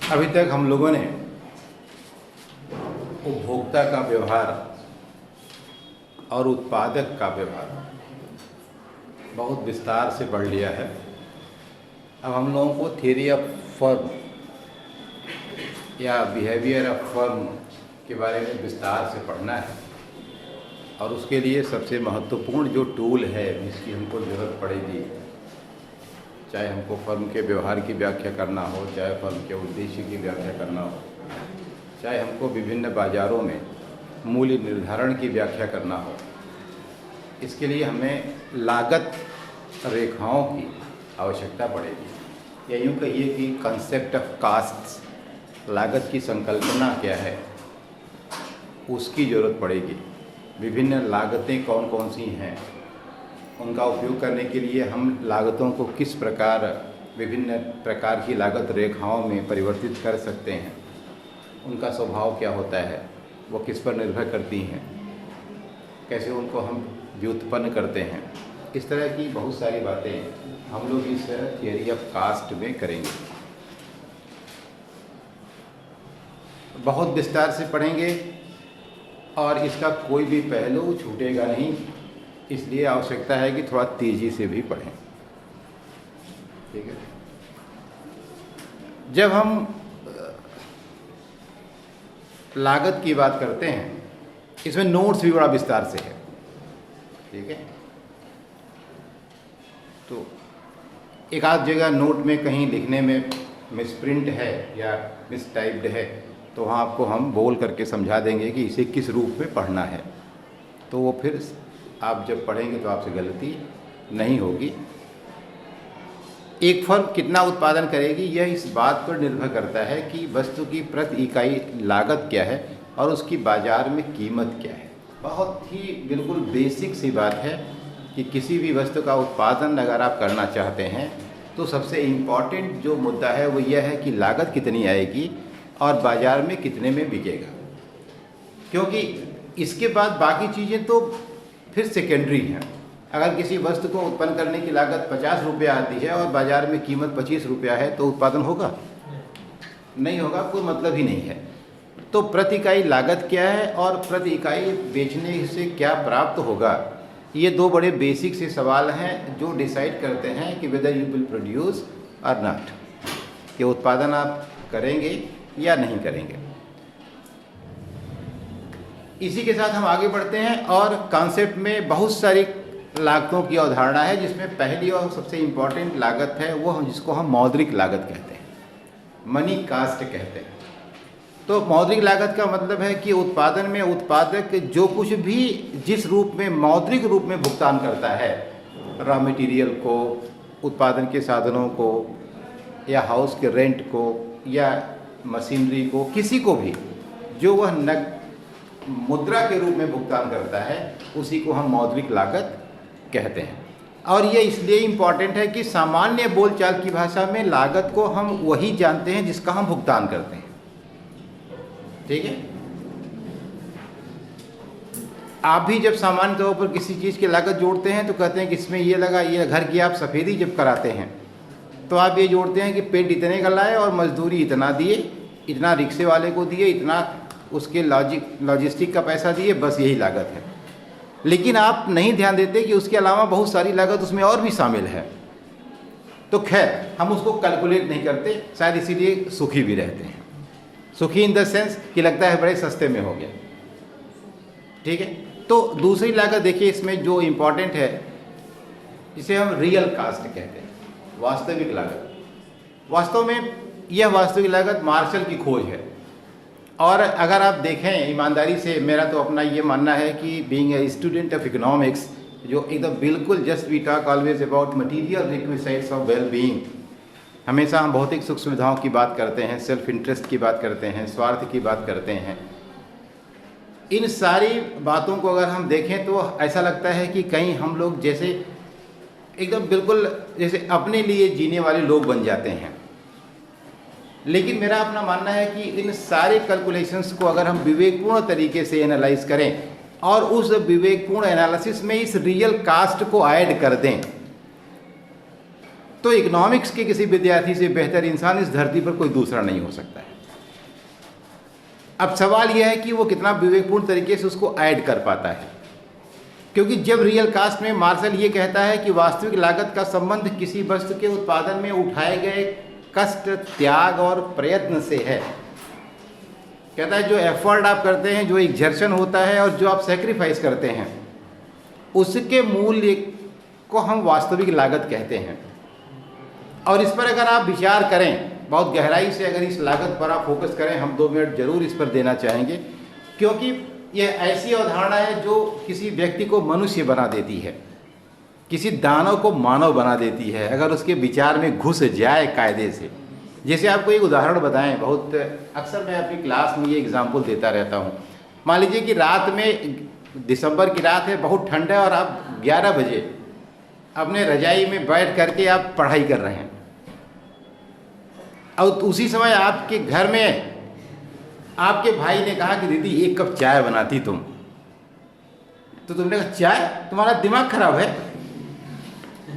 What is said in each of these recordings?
अभी तक हम लोगों ने उपभोक्ता का व्यवहार और उत्पादक का व्यवहार बहुत विस्तार से पढ़ लिया है। अब हम लोगों को थ्योरी ऑफ फर्म या बिहेवियर ऑफ फर्म के बारे में विस्तार से पढ़ना है, और उसके लिए सबसे महत्वपूर्ण जो टूल है जिसकी हमको ज़रूरत पड़ेगी, चाहे हमको फर्म के व्यवहार की व्याख्या करना हो, चाहे फर्म के उद्देश्य की व्याख्या करना हो, चाहे हमको विभिन्न बाज़ारों में मूल्य निर्धारण की व्याख्या करना हो, इसके लिए हमें लागत रेखाओं की आवश्यकता पड़ेगी। या यूँ कहिए कि कंसेप्ट ऑफ कास्ट्स, लागत की संकल्पना क्या है, उसकी ज़रूरत पड़ेगी। विभिन्न लागतें कौन कौन सी हैं, उनका उपयोग करने के लिए हम लागतों को किस प्रकार विभिन्न प्रकार की लागत रेखाओं में परिवर्तित कर सकते हैं, उनका स्वभाव क्या होता है, वो किस पर निर्भर करती हैं, कैसे उनको हम व्युत्पन्न करते हैं, इस तरह की बहुत सारी बातें हम लोग इस थियरी ऑफ कास्ट में करेंगे। बहुत विस्तार से पढ़ेंगे और इसका कोई भी पहलू छूटेगा नहीं, इसलिए आवश्यकता है कि थोड़ा तेज़ी से भी पढ़ें। ठीक है। जब हम लागत की बात करते हैं, इसमें नोट्स भी बड़ा विस्तार से है। ठीक है। तो एक आध जगह नोट में कहीं लिखने में मिसप्रिंट है या मिसटाइप्ड है, तो वहाँ आपको हम बोल करके समझा देंगे कि इसे किस रूप में पढ़ना है, तो वो फिर आप जब पढ़ेंगे तो आपसे गलती नहीं होगी। एक फर्म कितना उत्पादन करेगी, यह इस बात पर निर्भर करता है कि वस्तु की प्रति इकाई लागत क्या है और उसकी बाज़ार में कीमत क्या है। बहुत ही बिल्कुल बेसिक सी बात है कि किसी भी वस्तु का उत्पादन अगर आप करना चाहते हैं तो सबसे इम्पॉर्टेंट जो मुद्दा है वो यह है कि लागत कितनी आएगी और बाज़ार में कितने में बिकेगा, क्योंकि इसके बाद बाकी चीज़ें तो फिर सेकेंडरी हैं। अगर किसी वस्तु को उत्पन्न करने की लागत 50 रुपया आती है और बाज़ार में कीमत 25 रुपया है, तो उत्पादन होगा? नहीं होगा, कोई मतलब ही नहीं है। तो प्रति इकाई लागत क्या है और प्रति इकाई बेचने से क्या प्राप्त होगा, ये दो बड़े बेसिक से सवाल हैं जो डिसाइड करते हैं कि वेदर यू विल प्रोड्यूस और नॉट, कि उत्पादन आप करेंगे या नहीं करेंगे। इसी के साथ हम आगे बढ़ते हैं और कॉन्सेप्ट में बहुत सारी लागतों की अवधारणा है, जिसमें पहली और सबसे इम्पॉर्टेंट लागत है वो जिसको हम मौद्रिक लागत कहते हैं, मनी कास्ट कहते हैं। तो मौद्रिक लागत का मतलब है कि उत्पादन में उत्पादक जो कुछ भी जिस रूप में मौद्रिक रूप में भुगतान करता है, रॉ मटेरियल को, उत्पादन के साधनों को, या हाउस के रेंट को, या मशीनरी को, किसी को भी जो वह मुद्रा के रूप में भुगतान करता है, उसी को हम मौद्रिक लागत कहते हैं। और ये इसलिए इम्पॉर्टेंट है कि सामान्य बोलचाल की भाषा में लागत को हम वही जानते हैं जिसका हम भुगतान करते हैं। ठीक है। आप भी जब सामान्य तौर पर किसी चीज़ की लागत जोड़ते हैं तो कहते हैं कि इसमें ये लगा, ये घर की आप सफ़ेदी जब कराते हैं तो आप ये जोड़ते हैं कि पेंट इतने का लाए और मजदूरी इतना दिए, इतना रिक्शे वाले को दिए, इतना उसके लॉजिस्टिक का पैसा दिए, बस यही लागत है। लेकिन आप नहीं ध्यान देते कि उसके अलावा बहुत सारी लागत उसमें और भी शामिल है। तो खैर, हम उसको कैलकुलेट नहीं करते, शायद इसीलिए सुखी भी रहते हैं। सुखी इन द सेंस कि लगता है बड़े सस्ते में हो गया। ठीक है। तो दूसरी लागत देखिए इसमें जो इम्पोर्टेंट है, इसे हम रियल कास्ट कहते हैं, वास्तविक लागत। वास्तव में यह वास्तविक लागत मार्शल की खोज है। और अगर आप देखें ईमानदारी से, मेरा तो अपना ये मानना है कि being a student of economics, जो एकदम बिल्कुल just we talk always about material requisites of well being, हमेशा हम भौतिक सुख सुविधाओं की बात करते हैं, सेल्फ इंटरेस्ट की बात करते हैं, स्वार्थ की बात करते हैं। इन सारी बातों को अगर हम देखें तो ऐसा लगता है कि कहीं हम लोग जैसे एकदम बिल्कुल जैसे अपने लिए जीने वाले लोग बन जाते हैं। लेकिन मेरा अपना मानना है कि इन सारे कैलकुलेशंस को अगर हम विवेकपूर्ण तरीके से एनालाइज करें और उस विवेकपूर्ण एनालिसिस में इस रियल कास्ट को ऐड कर दें तो इकोनॉमिक्स के किसी विद्यार्थी से बेहतर इंसान इस धरती पर कोई दूसरा नहीं हो सकता है। अब सवाल यह है कि वो कितना विवेकपूर्ण तरीके से उसको ऐड कर पाता है, क्योंकि जब रियल कास्ट में मार्शल ये कहता है कि वास्तविक लागत का संबंध किसी वस्तु के उत्पादन में उठाए गए कष्ट, त्याग और प्रयत्न से है। कहता है जो एफर्ट आप करते हैं, जो एक्सर्शन होता है और जो आप सेक्रीफाइस करते हैं, उसके मूल्य को हम वास्तविक लागत कहते हैं। और इस पर अगर आप विचार करें बहुत गहराई से, अगर इस लागत पर आप फोकस करें, हम 2 मिनट जरूर इस पर देना चाहेंगे, क्योंकि यह ऐसी अवधारणा है जो किसी व्यक्ति को मनुष्य बना देती है, किसी दानव को मानव बना देती है, अगर उसके विचार में घुस जाए कायदे से। जैसे आपको एक उदाहरण बताएं, बहुत अक्सर मैं अपनी क्लास में ये एग्जाम्पल देता रहता हूँ। मान लीजिए कि रात में, दिसंबर की रात है, बहुत ठंड है और आप 11 बजे अपने रजाई में बैठ करके आप पढ़ाई कर रहे हैं, और उसी समय आपके घर में आपके भाई ने कहा कि दीदी 1 कप चाय बनाती तुम, तो तुमने कहा चाय, तुम्हारा दिमाग खराब है,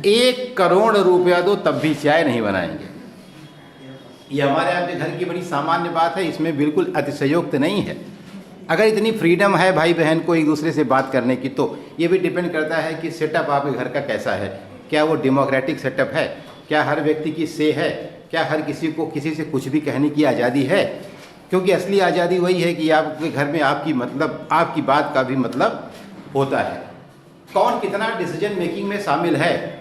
1 करोड़ रुपया दो तब भी चाय नहीं बनाएंगे। ये हमारे आपके घर की बड़ी सामान्य बात है, इसमें बिल्कुल अतिशयोक्त नहीं है। अगर इतनी फ्रीडम है भाई बहन को एक दूसरे से बात करने की, तो ये भी डिपेंड करता है कि सेटअप आपके घर का कैसा है। क्या वो डेमोक्रेटिक सेटअप है? क्या हर व्यक्ति की से है? क्या हर किसी को किसी से कुछ भी कहने की आज़ादी है? क्योंकि असली आज़ादी वही है कि आपके घर में आपकी बात का भी मतलब होता है। कौन कितना डिसीजन मेकिंग में शामिल है?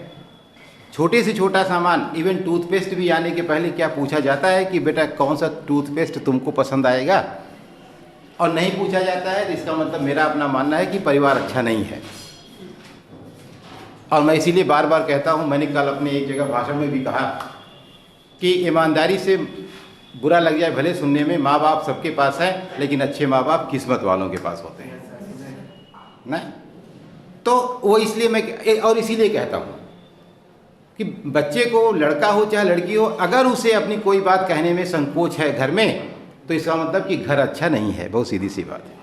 छोटे से छोटा सामान, इवन टूथपेस्ट भी आने के पहले क्या पूछा जाता है कि बेटा कौन सा टूथपेस्ट तुमको पसंद आएगा? और नहीं पूछा जाता है तो इसका मतलब मेरा अपना मानना है कि परिवार अच्छा नहीं है। और मैं इसीलिए बार बार कहता हूँ, मैंने कल अपने एक जगह भाषण में भी कहा कि ईमानदारी से बुरा लग जाए भले सुनने में, माँ बाप सबके पास है, लेकिन अच्छे माँ बाप किस्मत वालों के पास होते हैं ना। तो वो इसलिए मैं और इसीलिए कहता हूँ कि बच्चे को, लड़का हो चाहे लड़की हो, अगर उसे अपनी कोई बात कहने में संकोच है घर में, तो इसका मतलब कि घर अच्छा नहीं है। बहुत सीधी सी बात है।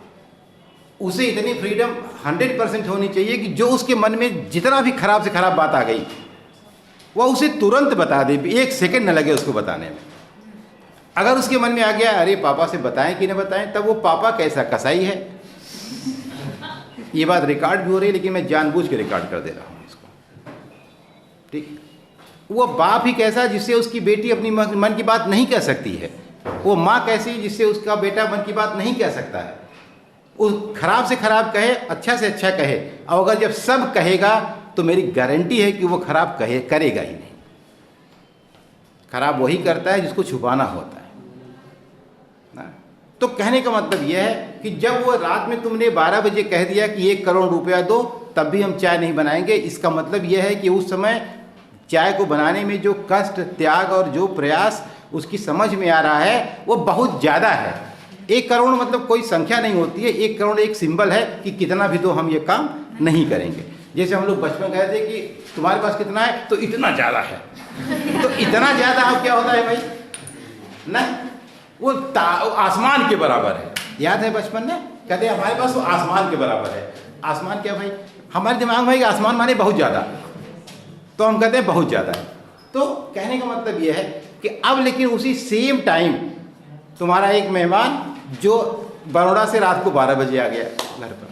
उसे इतनी फ्रीडम 100% होनी चाहिए कि जो उसके मन में जितना भी खराब से खराब बात आ गई, वह उसे तुरंत बता दे, 1 सेकंड न लगे उसको बताने में। अगर उसके मन में आ गया अरे पापा से बताएं कि न बताएं, तब वो पापा कैसा कसाई है। ये बात रिकॉर्ड भी हो रही है, लेकिन मैं जानबूझ के रिकॉर्ड कर दे रहा हूँ इसको, ठीक। वो बाप ही कैसा जिससे उसकी बेटी अपनी मन की बात नहीं कह सकती है। वो माँ कैसी जिससे उसका बेटा मन की बात नहीं कह सकता है। उस खराब से खराब कहे, अच्छा से अच्छा कहे, और अगर जब सब कहेगा तो मेरी गारंटी है कि वो खराब करेगा ही नहीं। खराब वही करता है जिसको छुपाना होता है ना। तो कहने का मतलब यह है कि जब वो रात में तुमने 12 बजे कह दिया कि 1 करोड़ रुपया दो तब भी हम चाय नहीं बनाएंगे, इसका मतलब यह है कि उस समय चाय को बनाने में जो कष्ट, त्याग और जो प्रयास उसकी समझ में आ रहा है वो बहुत ज़्यादा है। 1 करोड़ मतलब कोई संख्या नहीं होती है। 1 करोड़ एक सिंबल है कि कितना भी दो हम ये काम नहीं करेंगे। जैसे हम लोग बचपन कहते थे कि तुम्हारे पास कितना है, तो इतना ज़्यादा है। तो इतना ज़्यादा अब क्या होता है भाई ना, वो आसमान के बराबर है। याद है बचपन में कहते हैं हमारे पास तो आसमान के बराबर है। आसमान क्या भाई? हमारे दिमाग में भाई आसमान माने बहुत ज़्यादा, तो हम कहते हैं बहुत ज़्यादा है। तो कहने का मतलब यह है कि अब लेकिन उसी सेम टाइम तुम्हारा एक मेहमान जो बड़ौदा से रात को 12 बजे आ गया घर पर,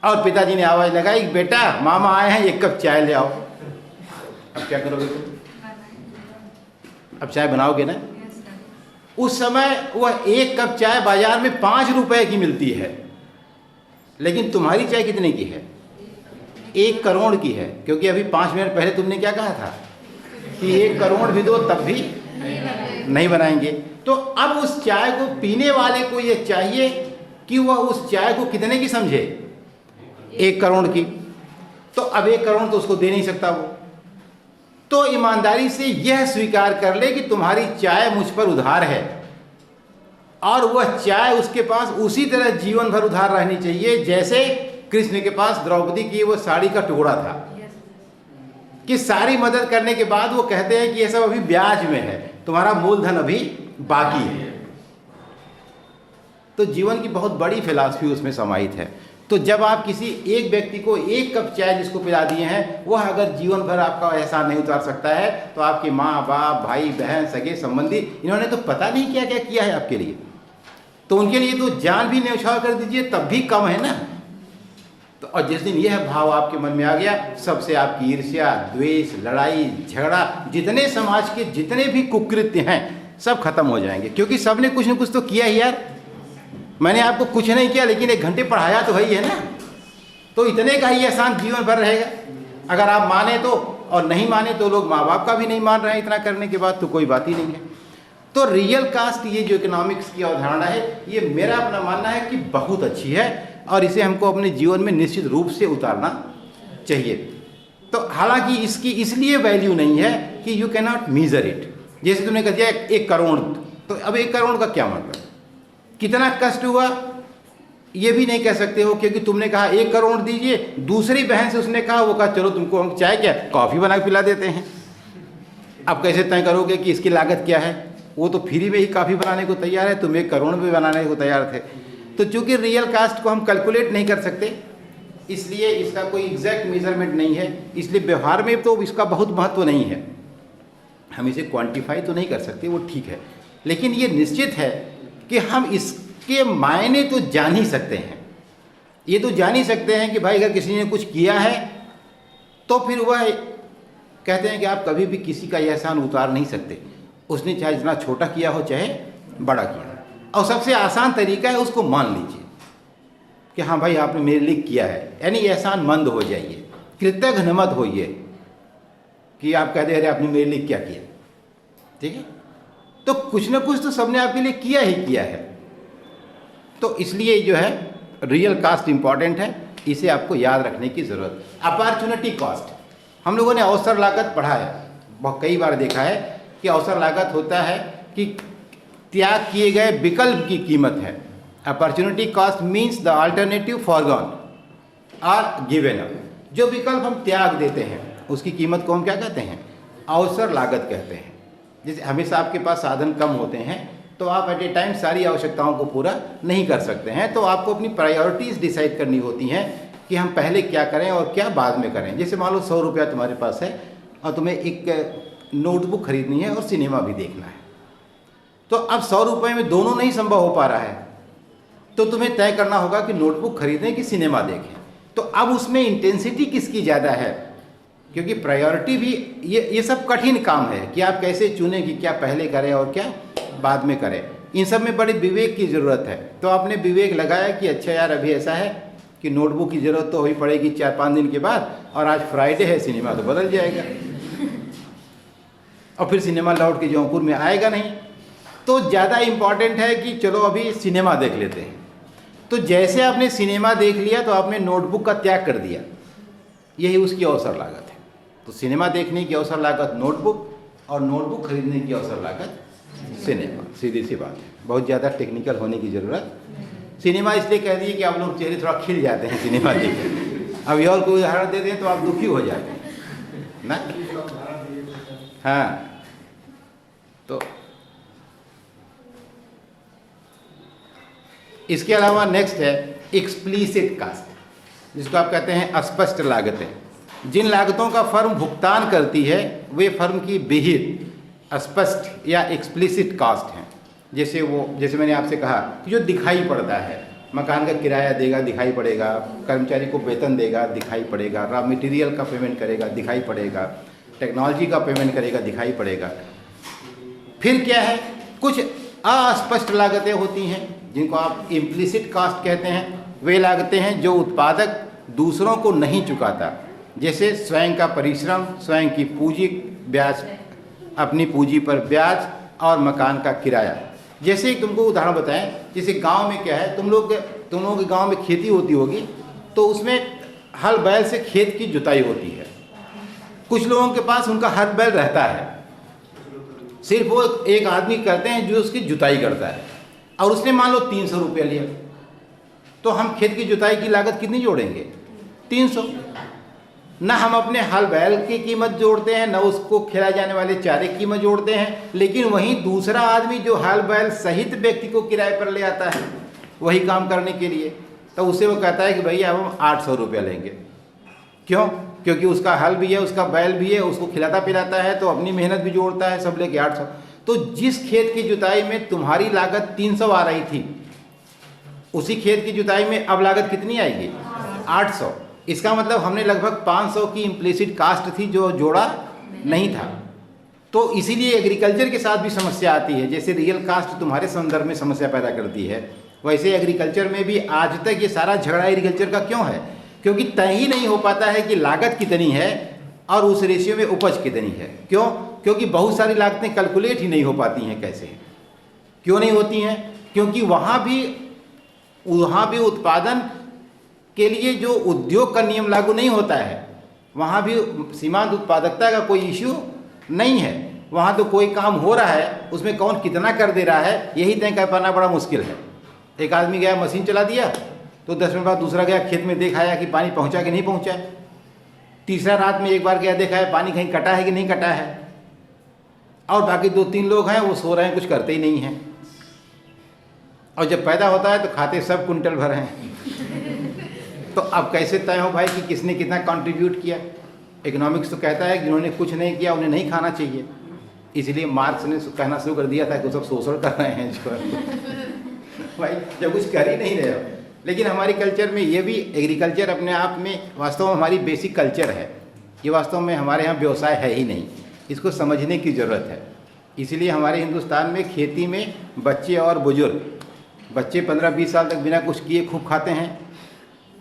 और पिताजी ने आवाज़ लगाई बेटा मामा आए हैं 1 कप चाय ले आओ। अब क्या करोगे तुम? अब चाय बनाओगे ना। उस समय वह 1 कप चाय बाजार में 5 रुपए की मिलती है, लेकिन तुम्हारी चाय कितने की है? 1 करोड़ की है। क्योंकि अभी 5 मिनट पहले तुमने क्या कहा था कि 1 करोड़ भी दो तब भी नहीं बनाएंगे। तो अब उस चाय को पीने वाले को यह चाहिए कि वह उस चाय को कितने की समझे? 1 करोड़ की। तो अब 1 करोड़ तो उसको दे नहीं सकता वो। तो ईमानदारी से यह स्वीकार कर ले कि तुम्हारी चाय मुझ पर उधार है, और वह चाय उसके पास उसी तरह जीवन भर उधार रहनी चाहिए जैसे कृष्ण के पास द्रौपदी की वो साड़ी का टुकड़ा था, कि सारी मदद करने के बाद वो कहते हैं कि ये सब अभी ब्याज में है, तुम्हारा मूलधन अभी बाकी है। तो जीवन की बहुत बड़ी फिलॉसफी उसमें समाहित है। तो जब आप किसी एक व्यक्ति को एक कप चाय जिसको पिला दिए हैं, वह अगर जीवन भर आपका एहसान नहीं उतार सकता है, तो आपके माँ बाप, भाई बहन, सगे संबंधी, इन्होंने तो पता नहीं क्या क्या किया है आपके लिए, तो उनके लिए तो जान भी न्यौछावर कर दीजिए तब भी कम है ना। तो और जिस दिन यह भाव आपके मन में आ गया, सबसे आपकी ईर्ष्या, द्वेष, लड़ाई झगड़ा, जितने समाज के जितने भी कुकृत्य हैं सब खत्म हो जाएंगे, क्योंकि सबने कुछ न कुछ तो किया ही यार। मैंने आपको कुछ नहीं किया लेकिन 1 घंटे पढ़ाया तो वही है ना, तो इतने का ही एहसान जीवन भर रहेगा। अगर आप माने तो, और नहीं माने तो लोग माँ बाप का भी नहीं मान रहे हैं इतना करने के बाद, तो कोई बात ही नहीं है। तो रियल कास्ट, ये जो इकोनॉमिक्स की अवधारणा है, ये मेरा अपना मानना है कि बहुत अच्छी है और इसे हमको अपने जीवन में निश्चित रूप से उतारना चाहिए। तो हालांकि इसकी इसलिए वैल्यू नहीं है कि you can not measure it. जैसे तुमने कह दिया 1 करोड़, तो अब 1 करोड़ का क्या मतलब, कितना कष्ट हुआ ये भी नहीं कह सकते हो, क्योंकि तुमने कहा 1 करोड़ दीजिए, दूसरी बहन से उसने कहा, वो कहा चलो तुमको हम चाय क्या कॉफ़ी बना के पिला देते हैं। अब कैसे तय करोगे कि इसकी लागत क्या है? वो तो फ्री में ही काफ़ी बनाने को तैयार है, तुम 1 करोड़ में बनाने को तैयार थे। तो चूंकि रियल कास्ट को हम कैलकुलेट नहीं कर सकते, इसलिए इसका कोई एग्जैक्ट मेजरमेंट नहीं है, इसलिए व्यवहार में तो इसका बहुत महत्व नहीं है। हम इसे क्वांटिफाई तो नहीं कर सकते, वो ठीक है, लेकिन ये निश्चित है कि हम इसके मायने तो जान ही सकते हैं। ये तो जान ही सकते हैं कि भाई अगर किसी ने कुछ किया है तो फिर वह कहते हैं कि आप कभी भी किसी का एहसान उतार नहीं सकते, उसने चाहे जितना छोटा किया हो चाहे बड़ा किया। और सबसे आसान तरीका है उसको मान लीजिए कि हाँ भाई आपने मेरे लिए किया है, यानी एहसानमंद हो जाइए, कृतज्ञ मत होइए कि आप कहते अरे आपने मेरे लिए क्या किया। ठीक है, तो कुछ ना कुछ तो सबने आपके लिए किया ही किया है। तो इसलिए जो है रियल कास्ट इंपॉर्टेंट है, इसे आपको याद रखने की ज़रूरत। अपॉर्चुनिटी कॉस्ट, हम लोगों ने अवसर लागत पढ़ा है, बहुत कई बार देखा है कि अवसर लागत होता है कि त्याग किए गए विकल्प की कीमत है। Opportunity cost means the alternative foregone और गिवन अप। जो विकल्प हम त्याग देते हैं उसकी कीमत को हम क्या कहते हैं? अवसर लागत कहते हैं। जैसे हमेशा आपके पास साधन कम होते हैं तो आप एट ए टाइम सारी आवश्यकताओं को पूरा नहीं कर सकते हैं, तो आपको अपनी प्रायोरिटीज़ डिसाइड करनी होती हैं कि हम पहले क्या करें और क्या बाद में करें। जैसे मान लो 100 रुपया तुम्हारे पास है और तुम्हें एक नोटबुक खरीदनी है और सिनेमा भी देखना है, तो अब 100 रुपये में दोनों नहीं संभव हो पा रहा है, तो तुम्हें तय करना होगा कि नोटबुक खरीदें कि सिनेमा देखें। तो अब उसमें इंटेंसिटी किसकी ज़्यादा है, क्योंकि प्रायोरिटी भी ये सब कठिन काम है कि आप कैसे चुनें कि क्या पहले करें और क्या बाद में करें। इन सब में बड़े विवेक की ज़रूरत है। तो आपने विवेक लगाया कि अच्छा यार अभी ऐसा है कि नोटबुक की ज़रूरत तो ही पड़ेगी 4-5 दिन के बाद, और आज फ्राइडे है, सिनेमा तो बदल जाएगा और फिर सिनेमा लौट के जौनपुर में आएगा नहीं, तो ज़्यादा इम्पॉर्टेंट है कि चलो अभी सिनेमा देख लेते हैं। तो जैसे आपने सिनेमा देख लिया तो आपने नोटबुक का त्याग कर दिया, यही उसकी अवसर लागत है। तो सिनेमा देखने की अवसर लागत नोटबुक, और नोटबुक खरीदने की अवसर लागत सिनेमा। सीधी सी बात है, बहुत ज़्यादा टेक्निकल होने की ज़रूरत। सिनेमा इसलिए कह दिए कि आप लोग चेहरे थोड़ा खिल जाते हैं सिनेमा देख के। अब और कोई उदाहरण देते हैं तो आप दुखी हो जाते हैं ना। हाँ, तो इसके अलावा नेक्स्ट है एक्सप्लिसिट कास्ट, जिसको आप कहते हैं अस्पष्ट लागतें। जिन लागतों का फर्म भुगतान करती है वे फर्म की विहित, अस्पष्ट या एक्सप्लिसिट कास्ट हैं। जैसे मैंने आपसे कहा कि जो दिखाई पड़ता है, मकान का किराया देगा दिखाई पड़ेगा, कर्मचारी को वेतन देगा दिखाई पड़ेगा, रॉ मटेरियल का पेमेंट करेगा दिखाई पड़ेगा, टेक्नोलॉजी का पेमेंट करेगा दिखाई पड़ेगा। फिर क्या है, कुछ अस्पष्ट लागतें होती हैं जिनको आप इम्प्लिसिट कास्ट कहते हैं। वे लागतें हैं जो उत्पादक दूसरों को नहीं चुकाता, जैसे स्वयं का परिश्रम, स्वयं की पूंजी, ब्याज, अपनी पूंजी पर ब्याज और मकान का किराया। जैसे तुमको उदाहरण बताएं, जैसे गांव में क्या है, तुम लोगों के गांव में खेती होती होगी तो उसमें हल बैल से खेत की जुताई होती है। कुछ लोगों के पास उनका हल बैल रहता है, सिर्फ वो एक आदमी करते हैं जो उसकी जुताई करता है, और उसने मान लो 300 रुपया लिया, तो हम खेत की जुताई की लागत कितनी जोड़ेंगे? 300। न हम अपने हल बैल की कीमत जोड़ते हैं, न उसको खिलाए जाने वाले चारे की कीमत जोड़ते हैं, लेकिन वहीं दूसरा आदमी जो हल बैल सहित व्यक्ति को किराए पर ले आता है वही काम करने के लिए, तो उससे वो कहता है कि भैया अब हम 800 रुपया लेंगे। क्यों? क्योंकि उसका हल भी है, उसका बैल भी है, उसको खिलाता पिलाता है, तो अपनी मेहनत भी जोड़ता है, सब लेके 800। तो जिस खेत की जुताई में तुम्हारी लागत 300 आ रही थी, उसी खेत की जुताई में अब लागत कितनी आएगी? 800। इसका मतलब हमने लगभग 500 की इम्प्लिसिट कास्ट थी जो जोड़ा नहीं था। तो इसीलिए एग्रीकल्चर के साथ भी समस्या आती है। जैसे रियल कास्ट तुम्हारे संदर्भ में समस्या पैदा करती है, वैसे एग्रीकल्चर में भी आज तक ये सारा झगड़ा एग्रीकल्चर का क्यों है? क्योंकि तय ही नहीं हो पाता है कि लागत कितनी है और उस रेशियो में उपज कितनी है। क्यों? क्योंकि बहुत सारी लागतें कैलकुलेट ही नहीं हो पाती हैं। कैसे? क्यों नहीं होती हैं? क्योंकि वहाँ भी उत्पादन के लिए जो उद्योग का नियम लागू नहीं होता है, वहाँ भी सीमांत उत्पादकता का कोई इश्यू नहीं है। वहाँ तो कोई काम हो रहा है, उसमें कौन कितना कर दे रहा है यही तय कर पाना बड़ा मुश्किल है। एक आदमी गया मशीन चला दिया, तो 10 मिनट बाद दूसरा गया खेत में देखा कि पानी पहुँचा कि नहीं पहुँचा। तीसरा रात में एक बार गया देखा है पानी कहीं कटा है कि नहीं कटा है। और बाकी 2-3 लोग हैं वो सो रहे हैं, कुछ करते ही नहीं हैं। और जब पैदा होता है तो खाते सब कुंटल भर हैं। तो अब कैसे तय हो भाई कि किसने कितना कंट्रीब्यूट किया? इकोनॉमिक्स तो कहता है कि जिन्होंने कुछ नहीं किया उन्हें नहीं खाना चाहिए। इसलिए मार्क्स ने कहना शुरू कर दिया था कि वो सब शोषण कर रहे हैं जो भाई जब कुछ कर ही नहीं रहे हो। लेकिन हमारी कल्चर में ये भी एग्रीकल्चर अपने आप में वास्तव में हमारी बेसिक कल्चर है। ये वास्तव में हमारे यहाँ व्यवसाय है ही नहीं, इसको समझने की ज़रूरत है। इसलिए हमारे हिंदुस्तान में खेती में बच्चे और बुजुर्ग, बच्चे 15-20 साल तक बिना कुछ किए खूब खाते हैं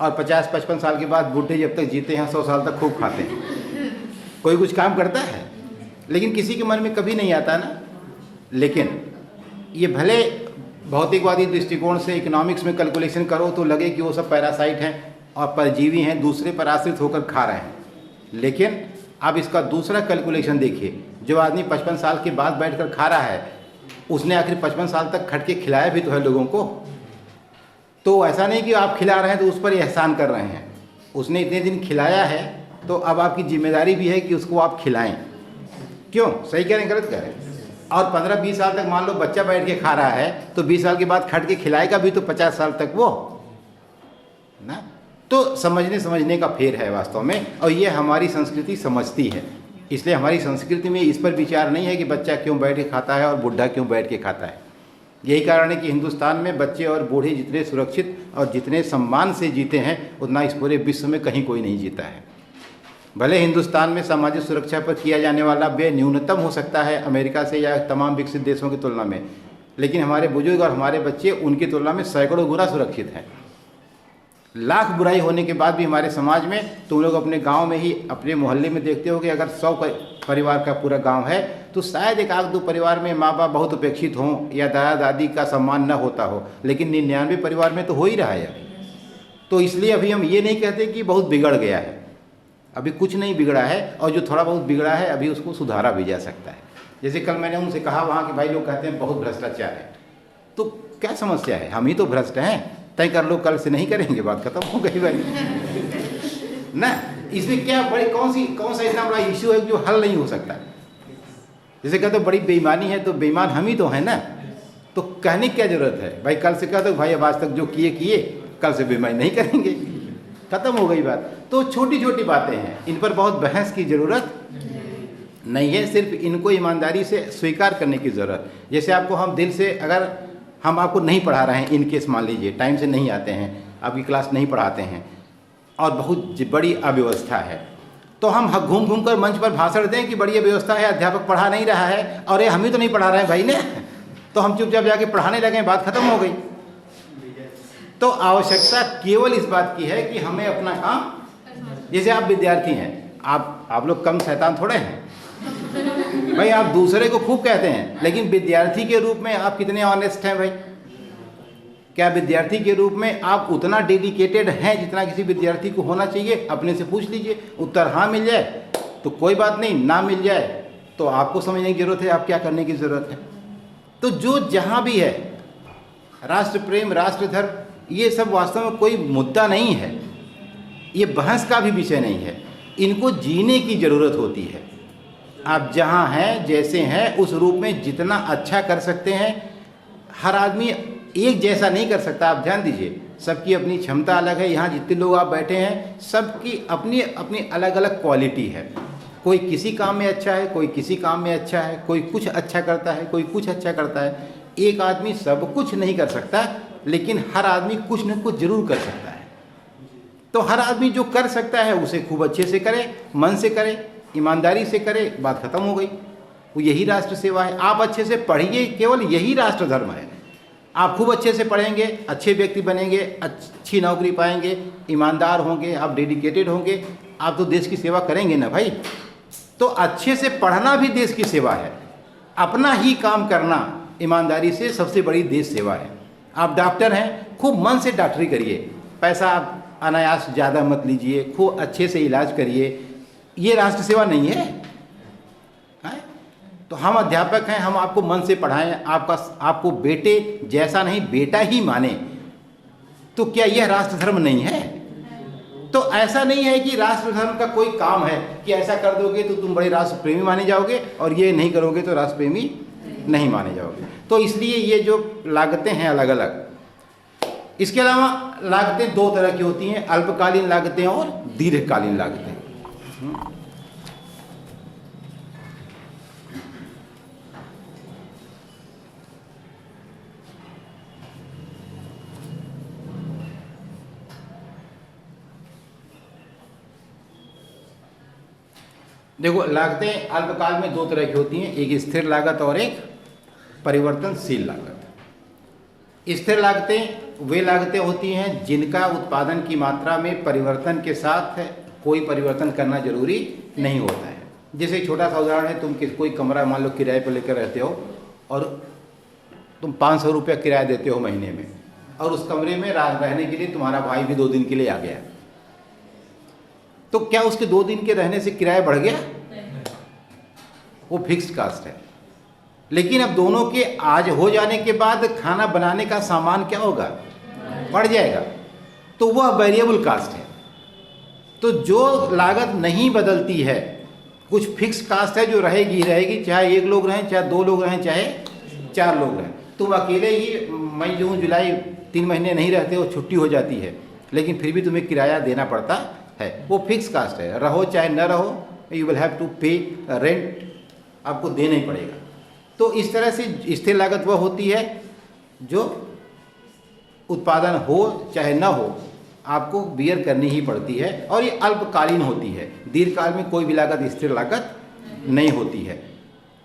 और 50-55 साल के बाद बूढ़े जब तक जीते हैं 100 साल तक खूब खाते हैं। कोई कुछ काम करता है लेकिन किसी के मन में कभी नहीं आता ना। लेकिन ये भले भौतिकवादी दृष्टिकोण से इकोनॉमिक्स में कैलकुलेशन करो तो लगे कि वो सब पैरासाइट हैं और परजीवी हैं, दूसरे पर आश्रित होकर खा रहे हैं। लेकिन अब इसका दूसरा कैलकुलेशन देखिए, जो आदमी 55 साल के बाद बैठकर खा रहा है उसने आखिर 55 साल तक खट के खिलाया भी तो है लोगों को। तो ऐसा नहीं कि आप खिला रहे हैं तो उस पर एहसान कर रहे हैं। उसने इतने दिन खिलाया है तो अब आपकी जिम्मेदारी भी है कि उसको आप खिलाएं। क्यों? सही कह रहे हैं गलत कह रहे हैं? और 15-20 साल तक मान लो बच्चा बैठ के खा रहा है तो 20 साल के बाद खट के खिलाएगा भी तो 50 साल तक वो ना। तो समझने का फेर है वास्तव में, और ये हमारी संस्कृति समझती है। इसलिए हमारी संस्कृति में इस पर विचार नहीं है कि बच्चा क्यों बैठ के खाता है और बूढ़ा क्यों बैठ के खाता है। यही कारण है कि हिंदुस्तान में बच्चे और बूढ़े जितने सुरक्षित और जितने सम्मान से जीते हैं उतना इस पूरे विश्व में कहीं कोई नहीं जीता है। भले हिंदुस्तान में सामाजिक सुरक्षा पर किया जाने वाला व्यय न्यूनतम हो सकता है अमेरिका से या तमाम विकसित देशों की तुलना में, लेकिन हमारे बुजुर्ग और हमारे बच्चे उनकी तुलना में सैकड़ों गुना सुरक्षित हैं। लाख बुराई होने के बाद भी हमारे समाज में तुम लोग अपने गांव में ही अपने मोहल्ले में देखते हो कि अगर 100 परिवार का पूरा गांव है तो शायद 1-2 परिवार में माँ बाप बहुत उपेक्षित हों या दादा दादी का सम्मान न होता हो, लेकिन 99 परिवार में तो हो ही रहा है अभी। तो इसलिए अभी हम ये नहीं कहते कि बहुत बिगड़ गया है, अभी कुछ नहीं बिगड़ा है, और जो थोड़ा बहुत बिगड़ा है अभी उसको सुधारा भी जा सकता है। जैसे कल मैंने उनसे कहा वहाँ के भाई लोग कहते हैं बहुत भ्रष्टाचार है, तो क्या समस्या है? हम ही तो भ्रष्ट हैं, तय कर लो, कल से नहीं करेंगे, बात खत्म हो गई भाई ना। इसमें क्या बड़ी कौन सा इतना बड़ा इश्यू है जो हल नहीं हो सकता? जैसे कहते बड़ी बेईमानी है, तो बेईमान हम ही तो हैं ना। तो कहने की क्या जरूरत है भाई? कल से कह दो भाई अब आज तक जो किए कल से बेईमानी नहीं करेंगे, खत्म हो गई बात। तो छोटी छोटी बातें हैं, इन पर बहुत बहस की ज़रूरत नहीं है, सिर्फ इनको ईमानदारी से स्वीकार करने की ज़रूरत। जैसे आपको हम दिल से, अगर हम आपको नहीं पढ़ा रहे हैं, इन केस मान लीजिए टाइम से नहीं आते हैं, आपकी क्लास नहीं पढ़ाते हैं और बहुत बड़ी अव्यवस्था है, तो हम घूम घूम कर मंच पर भाषण दें कि बड़ी व्यवस्था है, अध्यापक पढ़ा नहीं रहा है और ये हम ही तो नहीं पढ़ा रहे हैं भाई ने, तो हम चुपचाप जाके पढ़ाने लगे, बात खत्म हो गई। तो आवश्यकता केवल इस बात की है कि हमें अपना काम, जैसे आप विद्यार्थी हैं, आप लोग कम शैतान थोड़े हैं भाई, आप दूसरे को खूब कहते हैं, लेकिन विद्यार्थी के रूप में आप कितने ऑनेस्ट हैं भाई? क्या विद्यार्थी के रूप में आप उतना डेडिकेटेड हैं जितना किसी विद्यार्थी को होना चाहिए? अपने से पूछ लीजिए। उत्तर हाँ मिल जाए तो कोई बात नहीं, ना मिल जाए तो आपको समझने की ज़रूरत है आप क्या करने की ज़रूरत है। तो जो जहाँ भी है, राष्ट्र प्रेम, राष्ट्र धर्म, ये सब वास्तव में कोई मुद्दा नहीं है, ये बहस का भी विषय नहीं है, इनको जीने की ज़रूरत होती है। आप जहाँ हैं, जैसे हैं, उस रूप में जितना अच्छा कर सकते हैं। हर आदमी एक जैसा नहीं कर सकता, आप ध्यान दीजिए। सबकी अपनी क्षमता अलग है। यहाँ जितने लोग आप बैठे हैं सबकी अपनी अपनी अलग अलग क्वालिटी है। कोई किसी काम में अच्छा है, कोई किसी काम में अच्छा है, कोई कुछ अच्छा करता है, कोई कुछ अच्छा करता है। एक आदमी सब कुछ नहीं कर सकता, लेकिन हर आदमी कुछ न कुछ जरूर कर सकता है। तो हर आदमी जो कर सकता है उसे खूब अच्छे से करे, मन से करे, ईमानदारी से करे, बात खत्म हो गई। वो यही राष्ट्र सेवा है। आप अच्छे से पढ़िए, केवल यही राष्ट्र धर्म है। आप खूब अच्छे से पढ़ेंगे, अच्छे व्यक्ति बनेंगे, अच्छी नौकरी पाएंगे, ईमानदार होंगे, आप डेडिकेटेड होंगे, आप तो देश की सेवा करेंगे ना भाई। तो अच्छे से पढ़ना भी देश की सेवा है। अपना ही काम करना ईमानदारी से सबसे बड़ी देश सेवा है। आप डॉक्टर हैं, खूब मन से डॉक्टरी करिए, पैसा आप अनायास ज़्यादा मत लीजिए, खूब अच्छे से इलाज करिए। ये राष्ट्र सेवा नहीं है? तो हम अध्यापक हैं, हम आपको मन से पढ़ाएं, आपको बेटे जैसा नहीं बेटा ही माने, तो क्या यह राष्ट्र धर्म नहीं है? तो ऐसा नहीं है कि राष्ट्र धर्म का कोई काम है कि ऐसा कर दोगे तो तुम बड़े राष्ट्र प्रेमी माने जाओगे और ये नहीं करोगे तो राष्ट्र प्रेमी नहीं माने जाओगे। तो इसलिए ये जो लागतें हैं अलग अलग। इसके अलावा लागतें दो तरह की होती हैं, अल्पकालीन लागतें और दीर्घकालीन लागतें। देखो, लागतें अल्पकाल में दो तरह की होती हैं, एक स्थिर लागत और एक परिवर्तनशील लागत। स्थिर लागतें वे लागतें होती हैं जिनका उत्पादन की मात्रा में परिवर्तन के साथ कोई परिवर्तन करना जरूरी नहीं होता है। जैसे एक छोटा सा उदाहरण है, तुम कोई कमरा मान लो किराए पर लेकर रहते हो और तुम 500 रुपया किराया देते हो महीने में, और उस कमरे में रहने के लिए तुम्हारा भाई भी 2 दिन के लिए आ गया, तो क्या उसके 2 दिन के रहने से किराया बढ़ गया? वो फिक्स्ड कास्ट है। लेकिन अब दोनों के आज हो जाने के बाद खाना बनाने का सामान क्या होगा? बढ़ जाएगा, तो वह वेरिएबल कास्ट है। तो जो लागत नहीं बदलती है, कुछ फिक्स कास्ट है जो रहेगी रहेगी, चाहे 1 लोग रहें, चाहे 2 लोग रहें, चाहे 4 लोग रहें। तुम अकेले ही मई जून जुलाई 3 महीने नहीं रहते हो, छुट्टी हो जाती है, लेकिन फिर भी तुम्हें किराया देना पड़ता है। वो फिक्स कास्ट है, रहो चाहे न रहो, यू विल हैव टू पे रेंट, आपको देना ही पड़ेगा। तो इस तरह से स्थिर लागत वह होती है जो उत्पादन हो चाहे न हो आपको बियर करनी ही पड़ती है, और ये अल्पकालीन होती है। दीर्घकाल में कोई भी लागत स्थिर लागत नहीं होती है।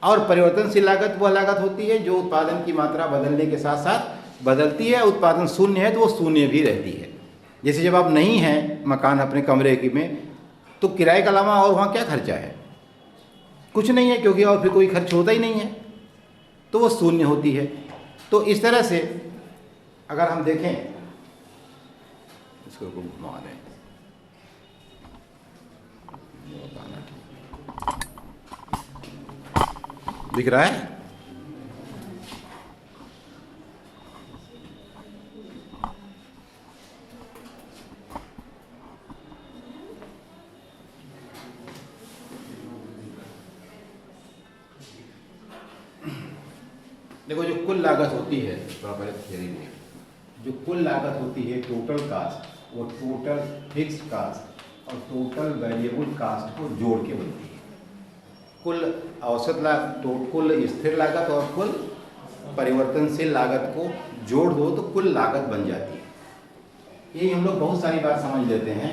और परिवर्तनशील लागत वह लागत होती है जो उत्पादन की मात्रा बदलने के साथ साथ बदलती है। उत्पादन शून्य है तो वो शून्य भी रहती है। जैसे जब आप नहीं हैं मकान अपने कमरे में, तो किराए के अलावा और वहाँ क्या खर्चा है? कुछ नहीं है, क्योंकि और फिर कोई खर्च होता ही नहीं है, तो वो शून्य होती है। तो इस तरह से अगर हम देखें, इसको घुमा दें, दिख रहा है? देखो, जो कुल लागत होती है, पहले थियरी में जो कुल लागत होती है, टोटल कास्ट, वो टोटल फिक्स्ड कास्ट और टोटल वेरिएबल कास्ट को जोड़ के बनती है। कुल औसत लागत, कुल स्थिर लागत और कुल परिवर्तनशील लागत को जोड़ दो तो कुल लागत बन जाती है। ये हम लोग बहुत सारी बार समझ लेते हैं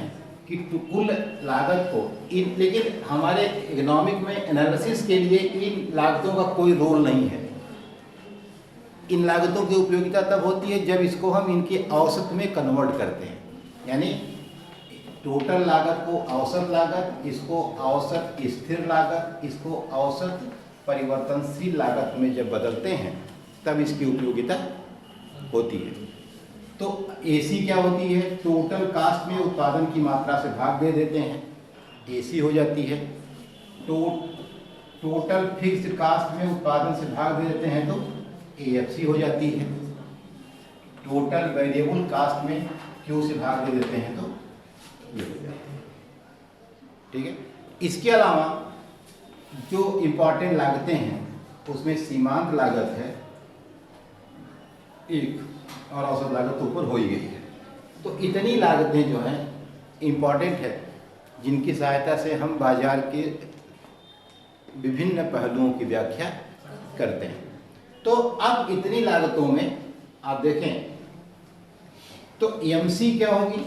कि कुल लागत को लेकिन हमारे इकोनॉमिक में एनालिसिस के लिए इन लागतों का कोई रोल नहीं है। इन लागतों की उपयोगिता तब होती है जब इसको हम इनके औसत में कन्वर्ट करते हैं, यानी टोटल लागत को औसत लागत, इसको औसत स्थिर लागत, इसको औसत परिवर्तनशील लागत में जब बदलते हैं तब इसकी उपयोगिता होती है। तो एसी क्या होती है? टोटल कास्ट में उत्पादन की मात्रा से भाग दे देते हैं, एसी हो जाती है। टोटल फिक्स्ड कास्ट में उत्पादन से भाग दे देते हैं तो एएफसी हो जाती है। टोटल वेरिएबल कास्ट में क्यू से भाग दे देते हैं तो ये हो जाती है। ठीक है। इसके अलावा जो इम्पॉर्टेंट लागतें हैं उसमें सीमांत लागत है एक, और औसत लागत तो ऊपर हो ही गई है। तो इतनी लागतें जो हैं इम्पॉर्टेंट है, जिनकी सहायता से हम बाजार के विभिन्न पहलुओं की व्याख्या करते हैं। तो अब इतनी लागतों में आप देखें तो एमसी क्या होगी,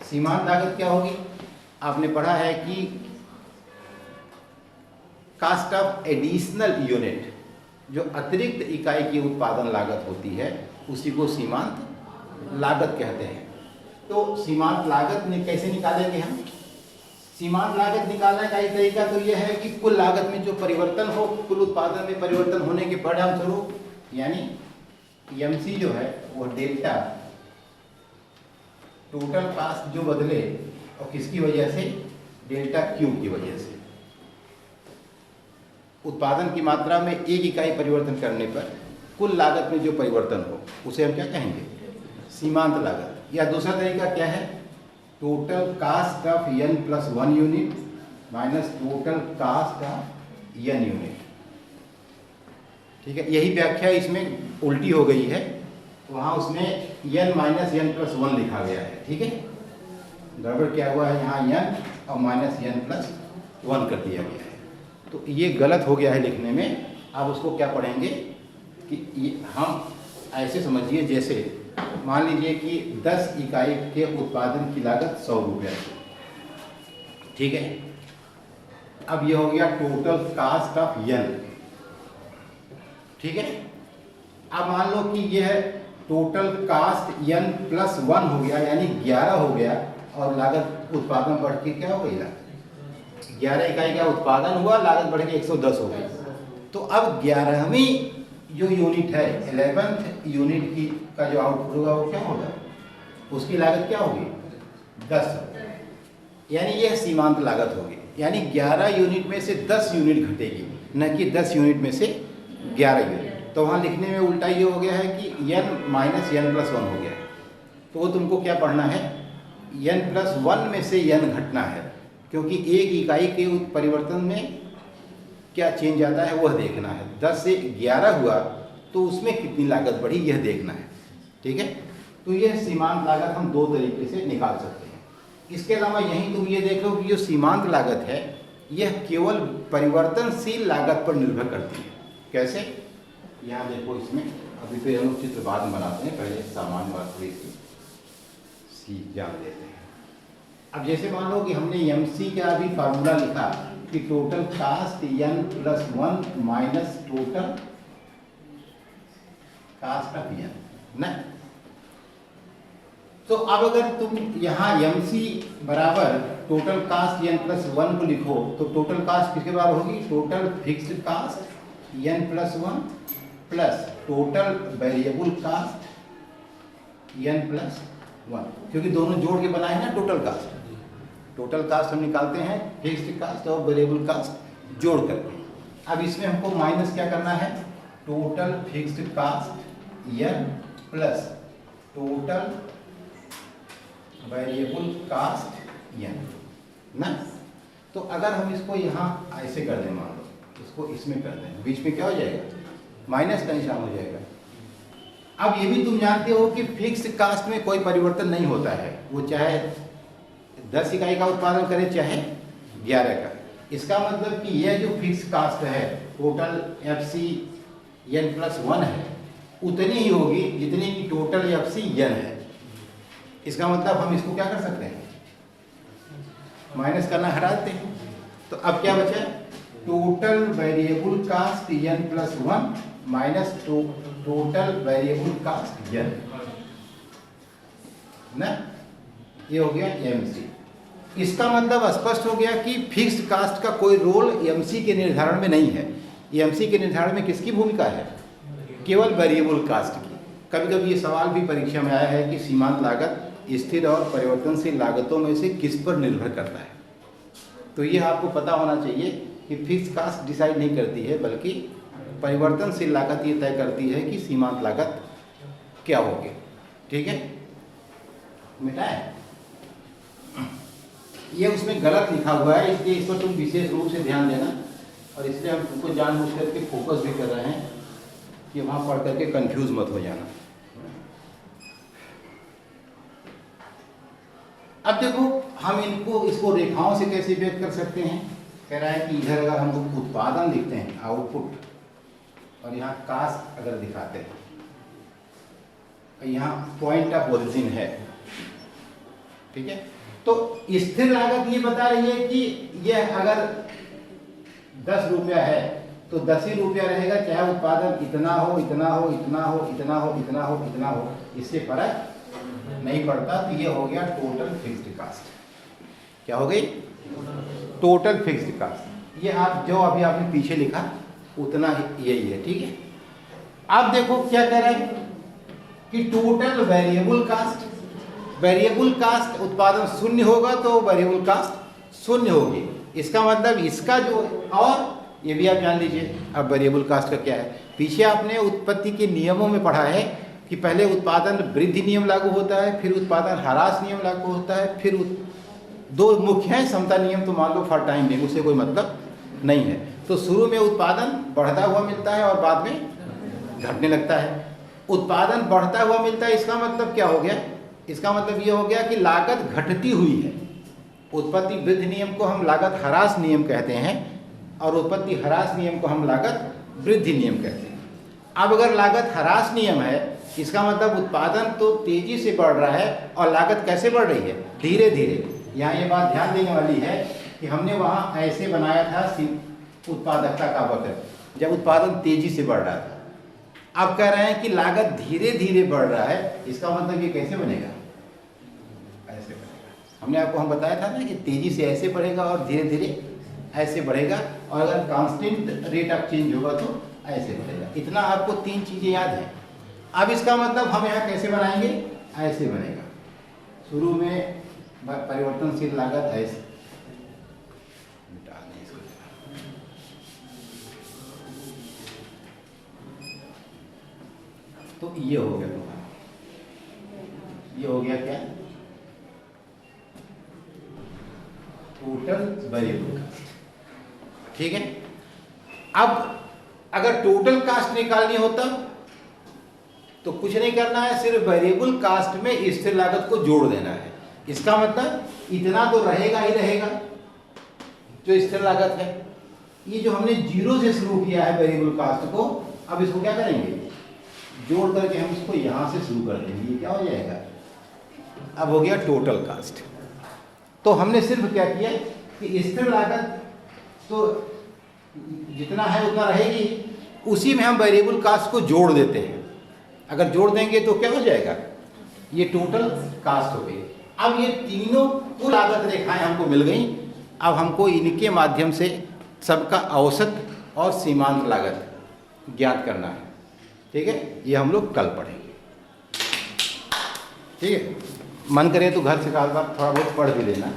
सीमांत लागत क्या होगी। आपने पढ़ा है कि कास्ट ऑफ एडिशनल यूनिट, जो अतिरिक्त इकाई की उत्पादन लागत होती है उसी को सीमांत लागत कहते हैं। तो सीमांत लागत कैसे निकालेंगे हम? सीमांत लागत निकालने का एक तरीका तो यह है कि कुल लागत में जो परिवर्तन हो, कुल उत्पादन में परिवर्तन होने के परिणाम स्वरूप, यानी एमसी जो है वो डेल्टा टोटल कास्ट जो बदले, और किसकी वजह से? डेल्टा क्यू की वजह से। उत्पादन की मात्रा में एक इकाई परिवर्तन करने पर कुल लागत में जो परिवर्तन हो उसे हम क्या कहेंगे? सीमांत लागत। या दूसरा तरीका क्या है? Total cast of n plus 1 unit minus total cast of n unit. ठीक है, यही व्याख्या इसमें उल्टी हो गई है, वहाँ उसमें n माइनस n प्लस 1 लिखा गया है। ठीक है, गड़बड़ क्या हुआ है, यहाँ n और माइनस n प्लस 1 कर दिया गया है, तो ये गलत हो गया है लिखने में। आप उसको क्या पढ़ेंगे कि ये हम ऐसे समझिए, जैसे मान लीजिए कि 10 इकाई के उत्पादन की लागत 100 रुपये। ठीक है, अब ये हो गया टोटल कास्ट ऑफ n। ठीक है, अब मान लो कि यह टोटल कास्ट n प्लस 1 हो गया, यानी 11 हो गया, और लागत उत्पादन बढ़ के क्या हो गई? 11 इकाई का उत्पादन हुआ, लागत बढ़ के 110 हो गई। तो अब 11वीं जो यूनिट है, 11th यूनिट की का जो आउटपुट होगा वो क्या होगा? उसकी लागत क्या होगी? 10, यानी यह सीमांत लागत होगी। यानी 11 यूनिट में से 10 यूनिट घटेगी, न कि 10 यूनिट में से 11 यूनिट। तो वहाँ लिखने में उल्टा ये हो गया है कि n माइनस n प्लस 1 हो गया है। तो वो तुमको क्या पढ़ना है? n प्लस 1 में से n घटना है, क्योंकि एक इकाई के परिवर्तन में क्या चेंज आता है वह देखना है। 10 से 11 हुआ तो उसमें कितनी लागत बढ़ी यह देखना है। ठीक है, तो यह सीमांत लागत हम दो तरीके से निकाल सकते हैं। इसके अलावा यहीं तुम ये देख लो कि जो सीमांत लागत है यह केवल परिवर्तनशील लागत पर निर्भर करती है। कैसे? यहाँ देखो, इसमें अभी तो हम चित्र बाद में बनाते हैं, पहले सामान्य बात थोड़ी सी जान लेते हैं। अब जैसे मान लो कि हमने एमसी का अभी फार्मूला लिखा कि total cast n plus 1 minus total cast of n ना। तो अब अगर तुम यहाँ mc बराबर टोटल कास्ट n प्लस 1 को लिखो तो टोटल कास्ट किसके बराबर होगी? Total fixed cost n plus 1 plus total variable cost n plus 1, क्योंकि दोनों जोड़ के बनाए ना टोटल कास्ट। टोटल कास्ट हम निकालते हैं फिक्स्ड कास्ट और वेरिएबल कास्ट जोड़ करके। अब इसमें हमको माइनस क्या करना है? Total fixed cost n plus total variable cost n ना। तो अगर हम इसको यहाँ ऐसे कर दें, मान लो इसको इसमें कर दें, बीच में क्या हो जाएगा? माइनस का निशान हो जाएगा। अब ये भी तुम जानते हो कि फिक्स्ड कास्ट में कोई परिवर्तन नहीं होता है, वो चाहे 10 इकाई का उत्पादन करे चाहे 11 का। इसका मतलब कि यह जो फिक्स कास्ट है टोटल FC n प्लस 1 है, उतनी ही होगी जितनी की टोटल FC n है। इसका मतलब हम इसको क्या कर सकते हैं? माइनस करना हटा देते हैं। तो अब क्या बचा? Total variable cost n plus 1 minus total variable cost n ना। ये हो गया एमसी। इसका मतलब स्पष्ट हो गया कि फिक्स्ड कास्ट का कोई रोल एमसी के निर्धारण में नहीं है। एमसी के निर्धारण में किसकी भूमिका है? केवल वेरिएबल कास्ट की। कभी कभी ये सवाल भी परीक्षा में आया है कि सीमांत लागत स्थिर और परिवर्तनशील लागतों में से किस पर निर्भर करता है। तो ये आपको पता होना चाहिए कि फिक्स्ड कास्ट डिसाइड नहीं करती है, बल्कि परिवर्तनशील लागत ये तय करती है कि सीमांत लागत क्या होगी। ठीक है, मिटाए ये उसमें गलत लिखा हुआ है, इसलिए इस पर तुम विशेष रूप से ध्यान देना। और इसलिए हम तुमको जानबूझ करके फोकस भी कर रहे हैं कि वहाँ पढ़ करके कंफ्यूज मत हो जाना। अब देखो हम इसको रेखाओं से कैसे व्यक्त कर सकते हैं। कह रहा है कि इधर अगर हम लोग उत्पादन लिखते हैं आउटपुट, और यहाँ कास्ट अगर दिखाते हैं, यहाँ पॉइंट ऑफ ओरिजिन है, ठीक है। तो स्थिर लागत ये बता रही है कि यह अगर 10 रुपया है तो 10 ही रुपया रहेगा, चाहे उत्पादन इतना हो इतना हो इतना हो इतना हो इतना हो इतना हो, इससे फर्क नहीं पड़ता। तो ये हो गया टोटल फिक्स्ड कास्ट। क्या हो गई? Total fixed cost. ये आप जो अभी आपने पीछे लिखा उतना ही यही है, ठीक है। अब देखो क्या कह रहा है कि total variable cost, variable cost उत्पादन शून्य होगा तो वेरिएबल कास्ट शून्य होगी। इसका मतलब इसका जो, और ये भी आप जान लीजिए अब वेरिएबल कास्ट का क्या है। पीछे आपने उत्पत्ति के नियमों में पढ़ा है कि पहले उत्पादन वृद्धि नियम लागू होता है, फिर उत्पादन ह्रास नियम लागू होता है, फिर दो मुख्य हैं समता नियम, तो मान लो फॉर टाइम बेइंग उससे कोई मतलब नहीं है। तो शुरू में उत्पादन बढ़ता हुआ मिलता है और बाद में घटने लगता है। उत्पादन बढ़ता हुआ मिलता है, इसका मतलब क्या हो गया? इसका मतलब ये हो गया कि लागत घटती हुई है। उत्पत्ति वृद्धि नियम को हम लागत ह्रास नियम कहते हैं और उत्पत्ति ह्रास नियम को हम लागत वृद्धि नियम कहते हैं। अब अगर लागत ह्रास नियम है, इसका मतलब उत्पादन तो तेजी से बढ़ रहा है और लागत कैसे बढ़ रही है? धीरे धीरे। यहाँ ये बात ध्यान देने वाली है कि हमने वहाँ ऐसे बनाया था उत्पादकता का वक्र, जब उत्पादन तेजी से बढ़ रहा था। अब कह रहे हैं कि लागत धीरे धीरे बढ़ रहा है, इसका मतलब ये कैसे बनेगा? ऐसे बनेगा। हमने आपको बताया था ना कि तेजी से ऐसे बढ़ेगा और धीरे धीरे ऐसे बढ़ेगा, और अगर कांस्टेंट रेट ऑफ चेंज होगा तो ऐसे बढ़ेगा। इतना आपको 3 चीजें याद है। अब इसका मतलब हम यहाँ कैसे बनाएंगे? ऐसे बनेगा। शुरू में परिवर्तनशील लागत ऐसे, तो ये हो गया तुम्हारा, ये हो गया क्या? टोटल वेरिएबल कास्ट, ठीक है। अब अगर टोटल कास्ट निकालनी होता तो कुछ नहीं करना है, सिर्फ वेरिएबल कास्ट में स्थिर लागत को जोड़ देना है। इसका मतलब इतना तो रहेगा ही रहेगा जो स्थिर लागत है। ये जो हमने 0 से शुरू किया है वेरिएबल कास्ट को, अब इसको क्या करेंगे? जोड़ करके हम इसको यहां से शुरू कर देंगे। ये क्या हो जाएगा? अब हो गया टोटल कास्ट। तो हमने सिर्फ क्या किया कि स्थिर लागत तो जितना है उतना रहेगी, उसी में हम वेरिएबल कास्ट को जोड़ देते हैं। अगर जोड़ देंगे तो क्या हो जाएगा? ये टोटल कास्ट हो गई। अब ये तीनों कुल लागत रेखाएं हमको मिल गई। अब हमको इनके माध्यम से सबका औसत और सीमांत लागत ज्ञात करना है, ठीक है। ये हम लोग कल पढ़ेंगे, ठीक है। मन करे तो घर से थोड़ा बहुत पढ़ भी लेना।